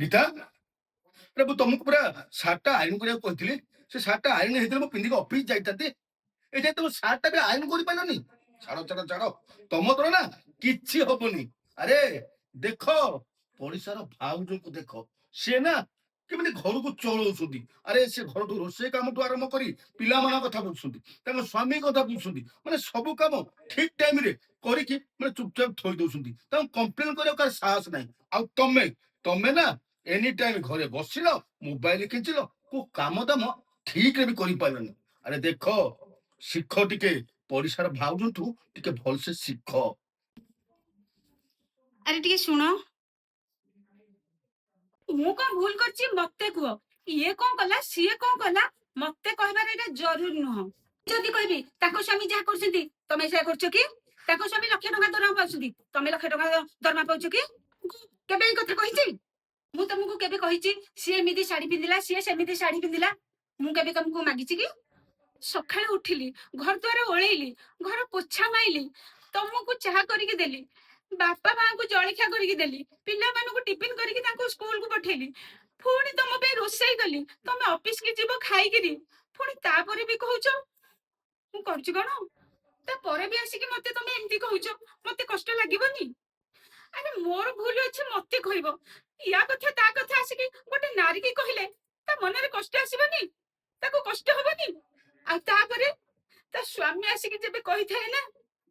गीता अरे ମୁଁ ତମକୁ ପୁରା ସାର୍ଟଟା ଆଇରନ୍ କରିବାକୁ କହିଥିଲି। ସେ ସାର୍ଟଟା ଆଇରନ୍ ହେଇଥିଲେ ମୁଁ ପିନ୍ଧିକି ଅଫିସ ଯାଇଥାନ୍ତି। ଏ ଯାଏ ତମ ସାର୍ଟଟା ବି ଆଇରନ୍ କରିପାରିଲନି। ଛାଡ ଛାଡ ଛାଡ, ତମ ଦ୍ୱାରା ନା କିଛି ହବନି। ଆରେ ଦେଖ, ପଡିଶାର ଭାଉଜଙ୍କୁ ଦେଖ, ସିଏ ନା କେମିତି ଘରକୁ ଚଳଉଛନ୍ତି। ଆରେ ସେ ଘରଠୁ ରୋଷେଇ କାମଠୁ ଆରମ୍ଭ କରି ପିଲାମାନଙ୍କ କଥା ବୁଝୁଛନ୍ତି, ତାଙ୍କ ସ୍ୱାମୀ କଥା ବୁଝୁଛନ୍ତି, ମାନେ ସବୁ କାମ ଠିକ ଟାଇମରେ କରିକି ମାନେ ଚୁପଚାପ ଥୋଇ ଦଉଛନ୍ତି। ତାଙ୍କୁ କମ୍ପ୍ଲେନ କରିବାକୁ କାହାର ସାହସ ନାହିଁ। ଆଉ ତମେ ତମେ ନା ଏନି ଟାଇମ ଘରେ ବସିଲ, ମୋବାଇଲ ଖିଞ୍ଚିଲ, କୋଉ କାମ ଦାମ ଠିକରେ ବି କରିପାରିଲନି। ଆରେ ଦେଖ, ଶିଖ ଟିକେ, ପଡିଶାର ଭାଉଜଠୁ ଟିକେ ଭଲସେ ଶିଖ। ଆରେ ଟିକେ ଶୁଣ, ମୁଁ କଣ ଭୁଲ କରିଛି ମତେ କୁହ। ଇଏ କଣ କଲା ସିଏ କଣ କଲା ମତେ କହିବାର ଏଇଟା ଜରୁରୀ ନୁହଁ। ଯଦି କହିବି ତାଙ୍କ ସ୍ୱାମୀ ଯାହା କରୁଛନ୍ତି ତମେ ସେୟା କରୁଛ କି? ତାଙ୍କ ସ୍ୱାମୀ ଲକ୍ଷେ ଟଙ୍କା ଦରମା ପାଉଛନ୍ତି, ତମେ ଲକ୍ଷେ ଟଙ୍କା ଦରମା ପାଉଛ କି? କେବେ ଏଇ କଥା କହିଛି? ମୁଁ ତମକୁ କେବେ କହିଛି ସିଏ ଏମିତି ଶାଢୀ ପିନ୍ଧିଲା, ସିଏ ସେମିତି ଶାଢୀ ପିନ୍ଧିଲା? ମୁଁ କେବେ ତମକୁ ମାଗିଛି କି? ସକାଳେ ଉଠିଲି, ଘର ଦ୍ୱାର ଓଳେଇଲି, ଘର ପୋଛା ମାଇଲି, ତମକୁ ଚାହା କରିକି ଦେଲି, ବାପା ମାଙ୍କୁ ଜଳଖିଆ କରିକି ଦେଲି, ପିଲାମାନଙ୍କୁ ଟିଫିନ କରିକି ତାଙ୍କୁ ସ୍କୁଲକୁ ପଠେଇଲି, ପୁଣି ତମ ପାଇଁ ରୋଷେଇ କଲି, ତମେ ଅଫିସ କି ଯିବ ଖାଇକିରି, ପୁଣି ତାପରେ ବି କହୁଛ ମୁଁ କରୁଛି କଣ? ତାପରେ ବି ଆସିକି ମତେ ତମେ ଏମିତି କହୁଛ, ମତେ କଷ୍ଟ ଲାଗିବନି? ଆରେ ମୋର ଭୁଲ ଅଛି ମତେ କହିବ। ୟା କଥା ତା କଥା ଆସିକି ଗୋଟେ ନାରୀ କି କହିଲେ ତା ମନରେ କଷ୍ଟ ଆସିବନି? ତାକୁ କଷ୍ଟ ହବନି? ଆଉ ତାପରେ ତା ସ୍ୱାମୀ ଆସିକି ଯେବେ କହିଥାଏ ନା,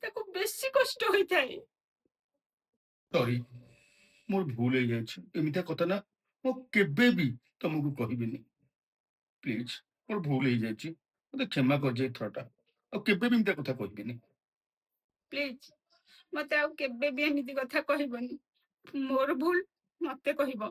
ତାକୁ ବେଶୀ କଷ୍ଟ ହୋଇଥାଏ। ସରି, ମୋର ଭୁଲ ହେଇଯାଇଛି। ଏମିତିଆ କଥା ନା ମୁଁ କେବେ ବି ତମକୁ କହିବିନି। ପ୍ଲିଜ, ମୋର ଭୁଲ ହେଇଯାଇଛି, ମତେ କ୍ଷମା କରିଯାଏ ଏଥରଟା। ଆଉ କେବେ ବି ଏମିତିଆ କଥା କହିବିନି। ପ୍ଲିଜ ମତେ ଆଉ କେବେ ବି ଏମିତି କଥା କହିବନି। ମୋର ଭୁଲ ମତେ କହିବ।